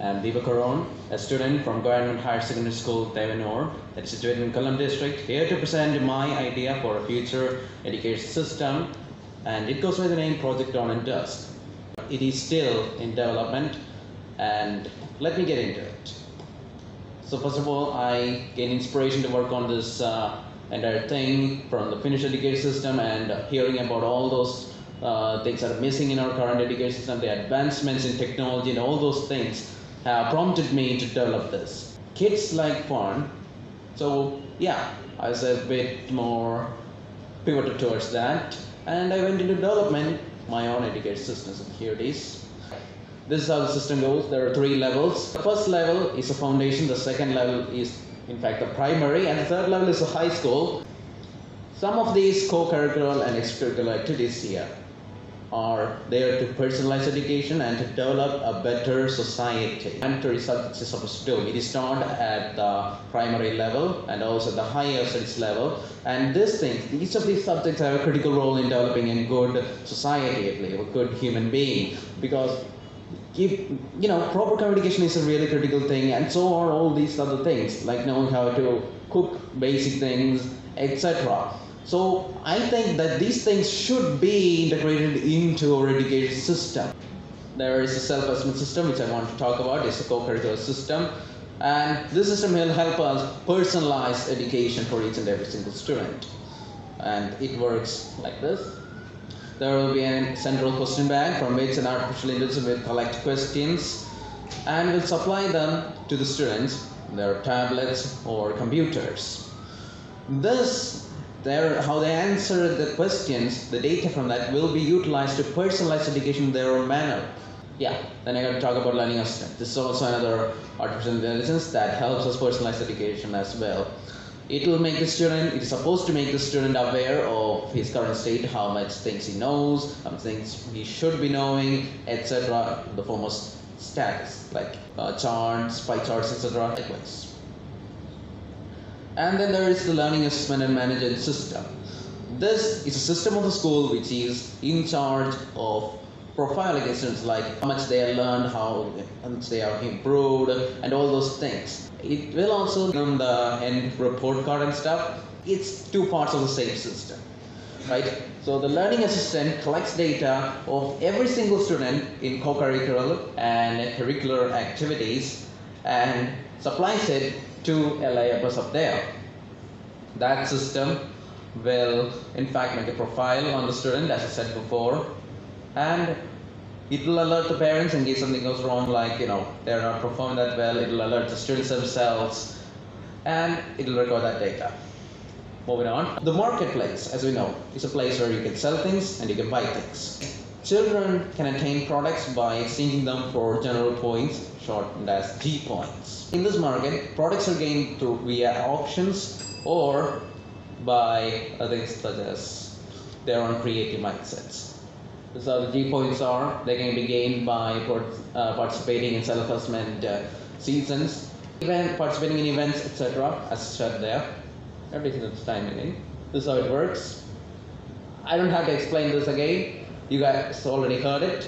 I'm Divakaran, a student from Government Higher Secondary School, Devanur, that is situated in Kollam district, here to present my idea for a future education system, and it goes by the name Project Dawn and Dusk. It is still in development, and let me get into it. So first of all, I gained inspiration to work on this entire thing from the Finnish education system, and hearing about all those things that are missing in our current education system, the advancements in technology and all those things have prompted me to develop this. Kids like fun, so yeah, I was a bit more pivoted towards that, and I went into development my own education systems, and here it is. This is how the system goes. There are 3 levels. The first level is a foundation, the second level is in fact the primary, and the third level is the high school. Some of these co-curricular and extracurricular activities here are there to personalize education and to develop a better society. Mandatory subjects is supposed to do. It is taught at the primary level and also the higher studies level. And each of these subjects have a critical role in developing a good society, at least, a good human being. Because proper communication is a really critical thing, and so are all these other things, like knowing how to cook basic things, etc. So I think that these things should be integrated into our education system. There is a self-assessment system, which I want to talk about. It's a co-curricular system, and this system will help us personalize education for each and every single student. And it works like this. There will be a central question bank from which an artificial intelligence will collect questions and will supply them to the students, their tablets or computers. How they answer the questions, the data from that will be utilized to personalize education in their own manner. Yeah, then I got to talk about learning assistant. This is also another artificial intelligence that helps us personalize education as well. It is supposed to make the student aware of his current state, how much things he knows, how much things he should be knowing, etc. in the form of status, like charts, pie charts, etc. likewise. And then there is the learning assessment and management system. This is a system of the school which is in charge of profiling students, like how much they have learned, how much they have improved, and all those things. It will also give them the end report card and stuff. It's 2 parts of the same system, right? So the learning assistant collects data of every single student in co-curricular and curricular activities and supplies it to LIFS up there. That system will in fact make a profile on the student, as I said before, and it will alert the parents in case something goes wrong, like they're not performing that well. It will alert the students themselves, and it will record that data. Moving on, the marketplace, as we know, is a place where you can sell things and you can buy things. Children can attain products by exchanging them for general points, shortened as G points. In this market, products are gained via auctions or by things such as their own creative mindsets. So the G points are, they can be gained by participating in self-assessment seasons, participating in events, etc. as said there. Everything that's timing. This is how it works. I don't have to explain this again. You guys already heard it.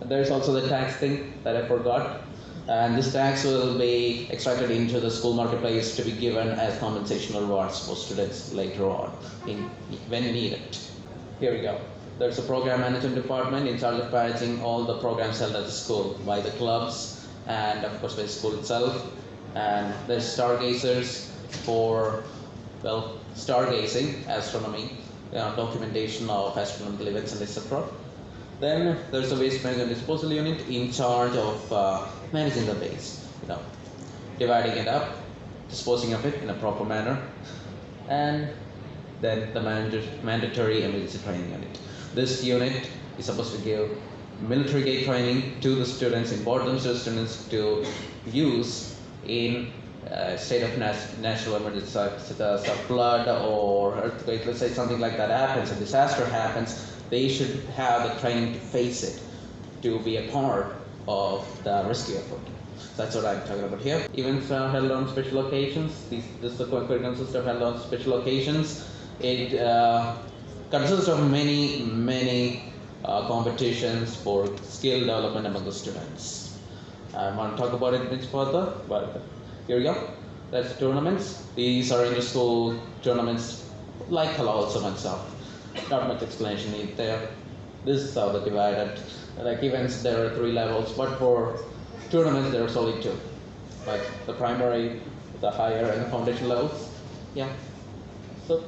There's also the tax thing that I forgot. And this tax will be extracted into the school marketplace to be given as compensation rewards for students later on when needed. Here we go. There's a program management department in charge of managing all the programs held at the school by the clubs and of course by the school itself. And there's stargazers for, stargazing, astronomy, documentation of astronomical events and etc. Then there's a waste management disposal unit in charge of managing the waste, dividing it up, disposing of it in a proper manner, and then the mandatory emergency training unit. This unit is supposed to give military grade training to the students, important to the students to use in state of national emergency, such as a flood or earthquake. Let's say something like that happens, a disaster happens, they should have the training to face it, to be a part of the rescue effort. So that's what I'm talking about here. Events are held on special occasions. This is the curriculum system held on special occasions. It consists of many competitions for skill development among the students. I want to talk about it a bit further, but here we go. That's tournaments. These are inter-school tournaments like Kalalotsam and stuff. Not much explanation needed there. This is how they're divided. Like events, there are 3 levels, but for tournaments, there are only 2. Like the primary, the higher, and the foundation levels. Yeah. So,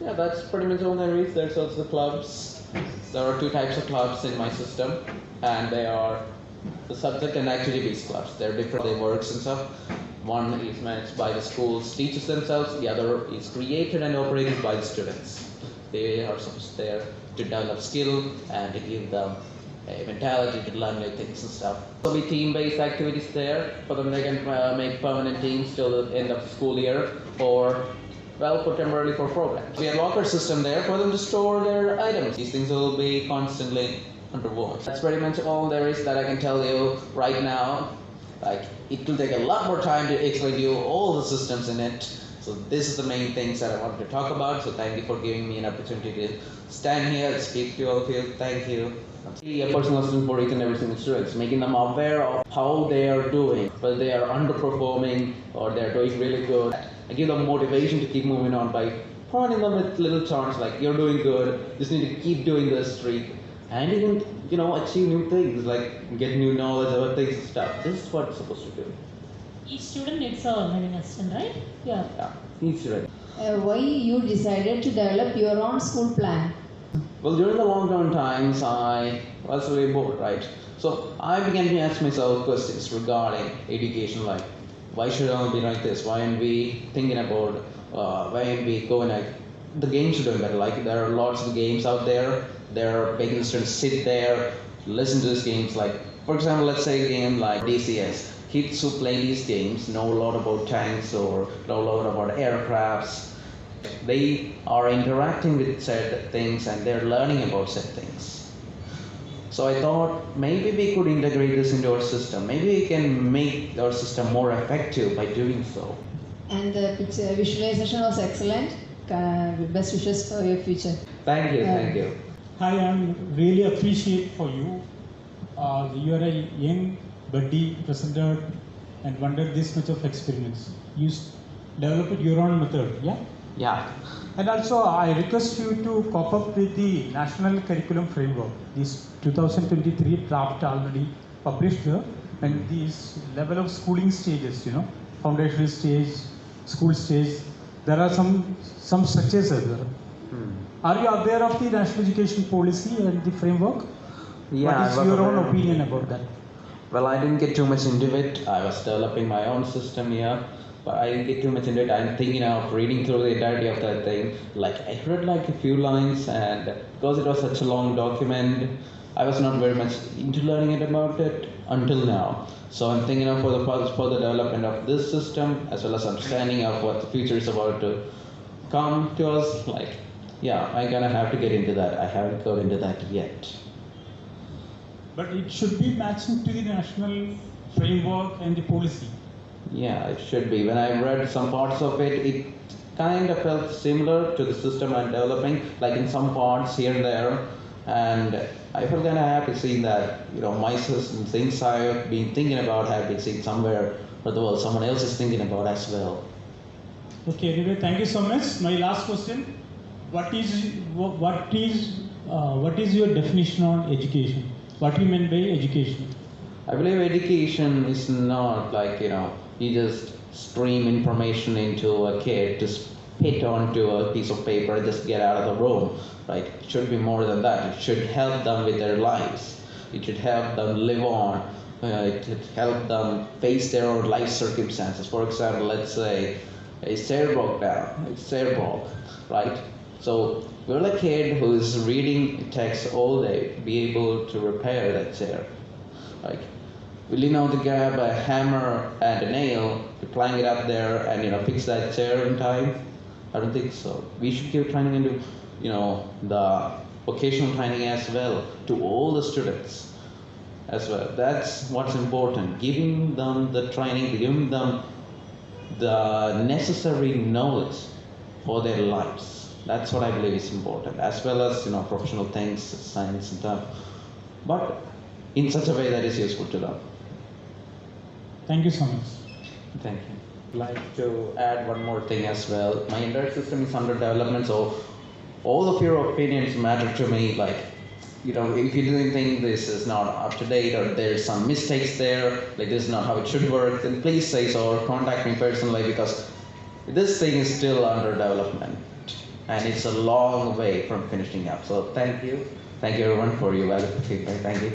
yeah, that's pretty much all there is. There's also the clubs. There are 2 types of clubs in my system, and they are the subject and activity-based clubs. They're different, they works and stuff. One is managed by the school's teachers themselves, the other is created and operated by the students. They are supposed there to develop skill and to give them a mentality to learn new things and stuff. There will be team-based activities there, for them they can make permanent teams till the end of the school year, or well, for temporarily for programs. We have locker system there for them to store their items. These things will be constantly under watch. That's pretty much all there is that I can tell you right now. Like, it will take a lot more time to explain to you all the systems in it. So this is the main things that I wanted to talk about. So thank you for giving me an opportunity to stand here and speak to all of you. Thank you. A personal assistant for each and every single student, making them aware of how they are doing, whether they are underperforming or they are doing really good. I give them motivation to keep moving on by providing them with little charts like, you're doing good, just need to keep doing this streak, and even, achieve new things, like get new knowledge about things and stuff. This is what it's supposed to do. Each student needs a learning assistant, right? Yeah, each student. Why you decided to develop your own school plan? Well, during the lockdown times, I was really bored, right? So I began to ask myself questions regarding education, like, why should I be like this? Why aren't we thinking about, why aren't we going like, the games are doing better. Like, there are lots of games out there. They're making the students sit there, listen to these games. Like, for example, let's say a game like DCS. Kids who play these games know a lot about tanks or know a lot about aircrafts. They are interacting with said things and they're learning about said things. So I thought maybe we could integrate this into our system. Maybe we can make our system more effective by doing so. And the picture visualization was excellent. Best wishes for your future. Thank you, thank you. Hi, I'm really appreciate for you. You are a young buddy presenter and wonder this much of experience. You developed your own method, yeah? Yeah. And also, I request you to cope up with the National Curriculum Framework. This 2023 draft already published here, and this level of schooling stages, foundational stage, school stage, there are some structures as well. Are you aware of the National Education Policy and the framework? Yeah. What is your own opinion about that? Well, I didn't get too much into it. I was developing my own system here. But I didn't get too much into it. I'm thinking of reading through the entirety of that thing. Like, I read like a few lines, and because it was such a long document, I was not very much into learning it about it until now. So I'm thinking of for the further development of this system, as well as understanding of what the future is about to come to us. Like, yeah, I'm gonna have to get into that. I haven't got into that yet. But it should be matching to the national framework and the policy. Yeah, it should be. When I read some parts of it, it kind of felt similar to the system I'm developing, like in some parts here and there. And I felt kind of happy seeing that, my system, things I've been thinking about have been seen somewhere for the world, someone else is thinking about as well. Okay, anyway, thank you so much. My last question: what is your definition on education? What do you mean by education? I believe education is not like, you just stream information into a kid to spit onto a piece of paper and just get out of the room, right? It should be more than that. It should help them with their lives. It should help them live on. It should help them face their own life circumstances. For example, let's say a stair broke down, right? So will a kid who is reading text all day be able to repair that chair? Like, will you know to grab a hammer and a nail to clang it up there and fix that chair in time? I don't think so. We should give training into the vocational training as well to all the students as well. That's what's important. Giving them the training, giving them the necessary knowledge for their lives. That's what I believe is important, as well as professional things, science and stuff, but in such a way that is useful to them. Thank you so much. Thank you. I'd like to add one more thing as well. My entire system is under development, so all of your opinions matter to me. Like, you know, if you do think this is not up to date or there's some mistakes there, like this is not how it should work, then please say so or contact me personally, because this thing is still under development and it's a long way from finishing up. So thank you everyone for your valuable feedback. Thank you.